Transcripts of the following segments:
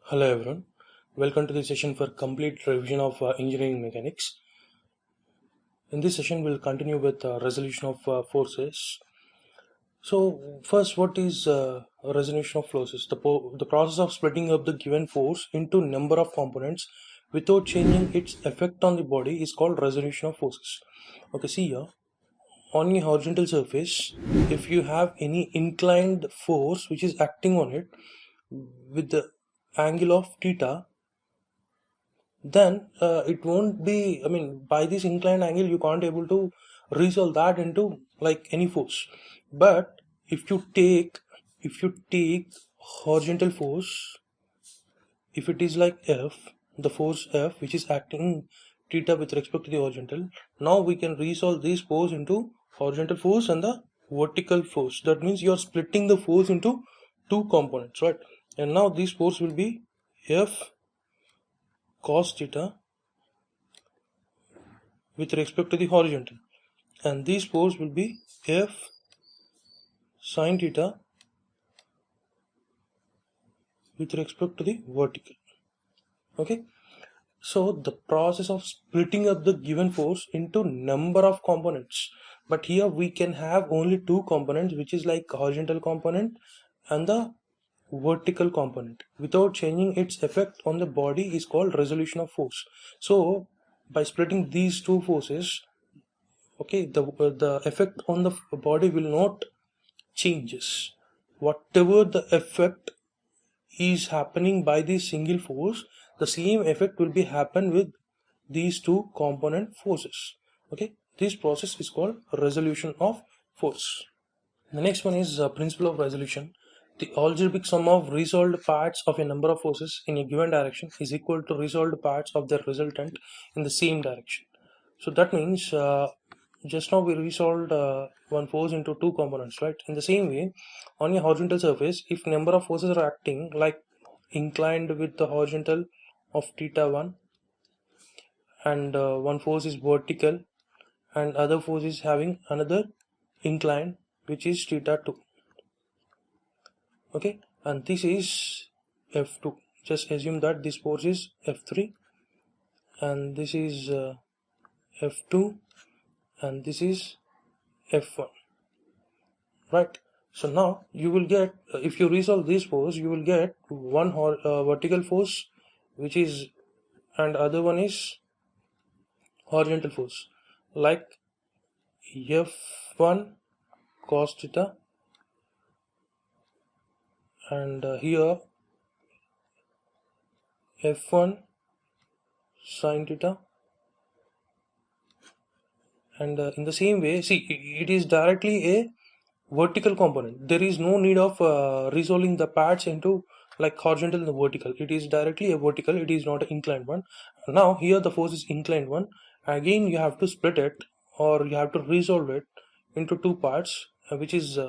Hello everyone, welcome to the session for complete revision of engineering mechanics. In this session we'll continue with resolution of forces. So first, what is resolution of forces? The process of splitting up the given force into number of components without changing its effect on the body is called resolution of forces. Okay, see here, on a horizontal surface, if you have any inclined force which is acting on it with the angle of theta, then it won't be, by this inclined angle you can't able to resolve that into like any force. But if you take horizontal force, if it is like F, the force F which is acting theta with respect to the horizontal, now we can resolve this force into horizontal force and the vertical force. That means you are splitting the force into two components, right? And now this force will be F cos theta with respect to the horizontal, and this force will be F sin theta with respect to the vertical. Okay, so the process of splitting up the given force into number of components, but here we can have only two components, which is like horizontal component and the vertical component, without changing its effect on the body is called resolution of force. So by splitting these two forces, okay, the effect on the body will not changes. Whatever the effect is happening by the single force, the same effect will be happen with these two component forces. Okay, this process is called resolution of force. The next one is principle of resolution. The algebraic sum of resolved parts of a number of forces in a given direction is equal to resolved parts of their resultant in the same direction. So that means just now we resolved one force into two components, right? In the same way, on a horizontal surface, if number of forces are acting like inclined with the horizontal of theta 1, and one force is vertical and other force is having another incline which is theta 2. Okay, and this is F2. Just assume that this force is F3 and this is F2 and this is F1, right? So now you will get, if you resolve this force, you will get one vertical force which is, and other one is horizontal force, like F1 cos theta, and here F1 sin theta. And in the same way, see, it is directly a vertical component. There is no need of resolving the parts into like horizontal and vertical. It is directly a vertical, it is not an inclined one. Now here the force is inclined one. Again you have to split it, or you have to resolve it into two parts, which is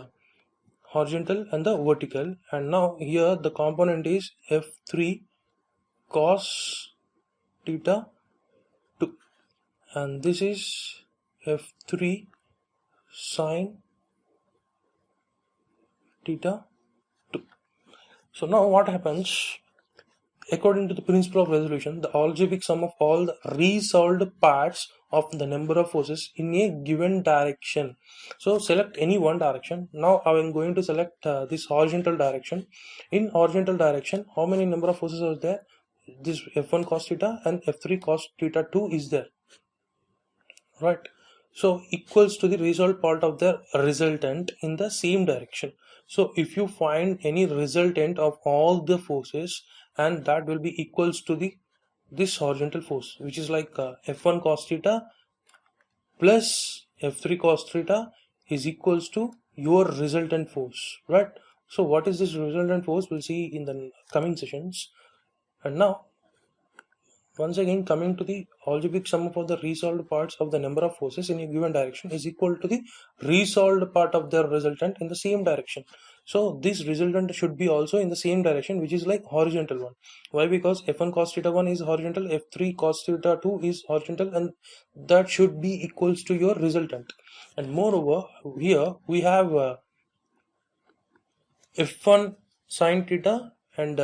horizontal and the vertical. And now here the component is F3 cos theta 2, and this is F3 sin theta 2. So now what happens, according to the principle of resolution, the algebraic sum of all the resolved parts of the number of forces in a given direction. So select any one direction. Now I am going to select this horizontal direction. In horizontal direction, how many number of forces are there? This F1 cos theta and F3 cos theta 2 is there, right? So equals to the resolved part of the resultant in the same direction. So if you find any resultant of all the forces, and that will be equals to the this horizontal force, which is like F1 cos theta plus F3 cos theta is equals to your resultant force, right? So what is this resultant force, we'll see in the coming sessions. And now once again, coming to the algebraic sum of the resolved parts of the number of forces in a given direction is equal to the resolved part of their resultant in the same direction. So this resultant should be also in the same direction, which is like horizontal one. Why? Because F1 cos theta 1 is horizontal, F3 cos theta 2 is horizontal, and that should be equals to your resultant. And moreover, here we have F1 sin theta and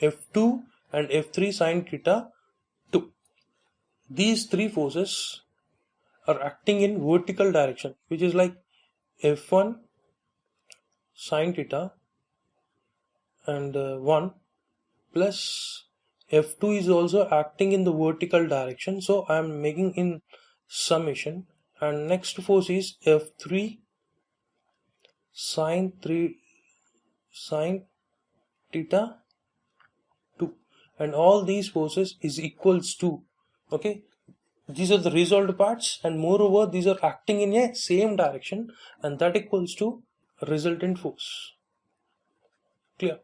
F2 and F3 sine theta 2. These three forces are acting in vertical direction, which is like F1 sine theta and 1 plus F2 is also acting in the vertical direction, so I am making in summation, and next force is F3 sine theta 2, and all these forces is equals to, okay, these are the resolved parts, and moreover these are acting in a same direction, and that equals to resultant force. Clear?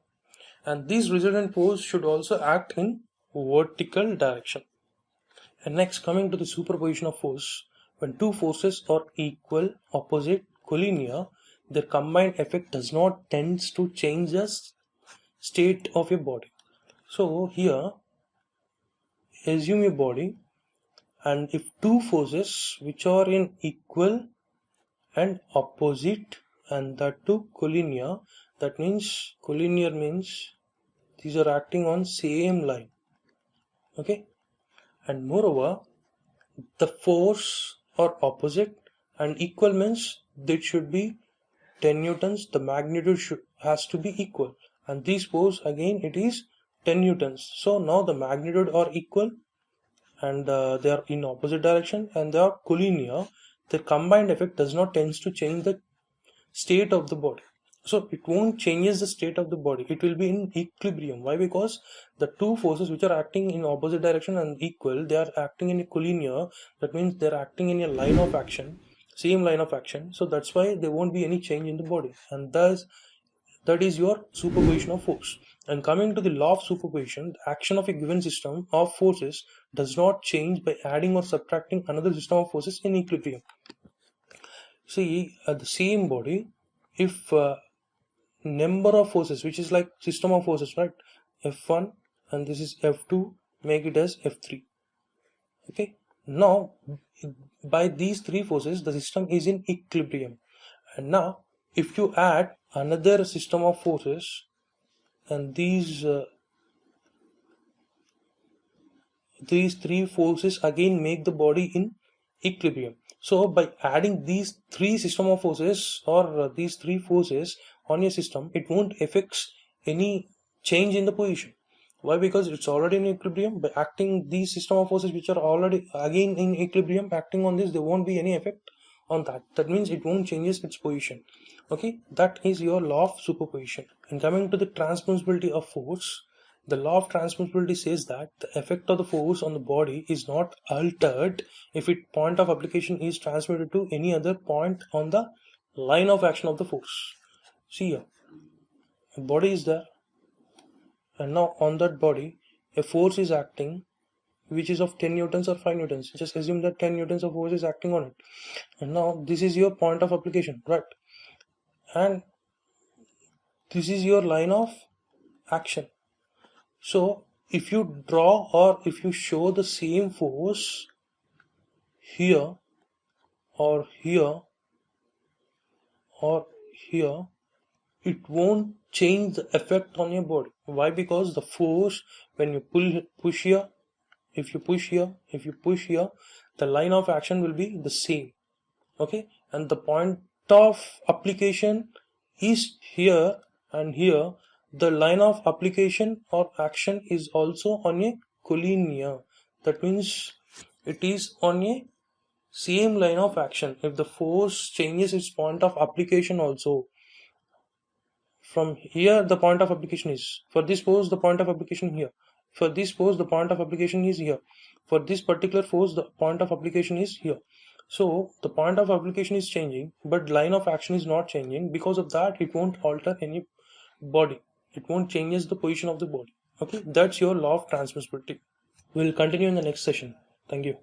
And this resultant force should also act in vertical direction. And next, coming to the superposition of force, when two forces are equal, opposite, collinear, their combined effect does not tend to change the state of your body. So here, assume a body, and if two forces which are in equal and opposite, and that too collinear, that means collinear means these are acting on same line, okay, and moreover the force are opposite and equal means that should be 10 newtons, the magnitude has to be equal, and this force again it is 10 newtons. So now the magnitude are equal, and they are in opposite direction, and they are collinear. The combined effect does not tend to change the state of the body. So it won't changes the state of the body, it will be in equilibrium. Why? Because the two forces which are acting in opposite direction and equal, they are acting in a collinear, that means they are acting in a line of action, same line of action, so that's why there won't be any change in the body, and thus that is your superposition of force. And coming to the law of superposition, the action of a given system of forces does not change by adding or subtracting another system of forces in equilibrium. See, the same body, if number of forces, which is like system of forces, right, F1 and this is F2, make it as F3, okay. Now by these three forces the system is in equilibrium, and now if you add another system of forces, and these three forces again make the body in equilibrium. So by adding these three system of forces, or these three forces on your system, it won't affect any change in the position. Why? Because it's already in equilibrium. By acting these system of forces which are already again in equilibrium, acting on this, there won't be any effect on that. That means it won't changes its position, okay. That is your law of superposition. And coming to the transmissibility of force, the law of transmissibility says that the effect of the force on the body is not altered if its point of application is transmitted to any other point on the line of action of the force. See here, a body is there, and now on that body a force is acting which is of 10 newtons or 5 newtons. Just assume that 10 newtons of force is acting on it, and now this is your point of application, right, and this is your line of action. So if you draw or if you show the same force here or here or here, it won't change the effect on your body. Why? Because the force, when you push here, if you push here, if you push here, the line of action will be the same, okay, and the point of application is here, and here the line of application or action is also on a collinear, that means it is on a same line of action. If the force changes its point of application also, from here the point of application is, for this force the point of application here, for this force the point of application is here, for this particular force the point of application is here. So the point of application is changing, but line of action is not changing. Because of that, it won't alter any body, it won't changes the position of the body, okay. That's your law of transmissibility. We'll continue in the next session. Thank you.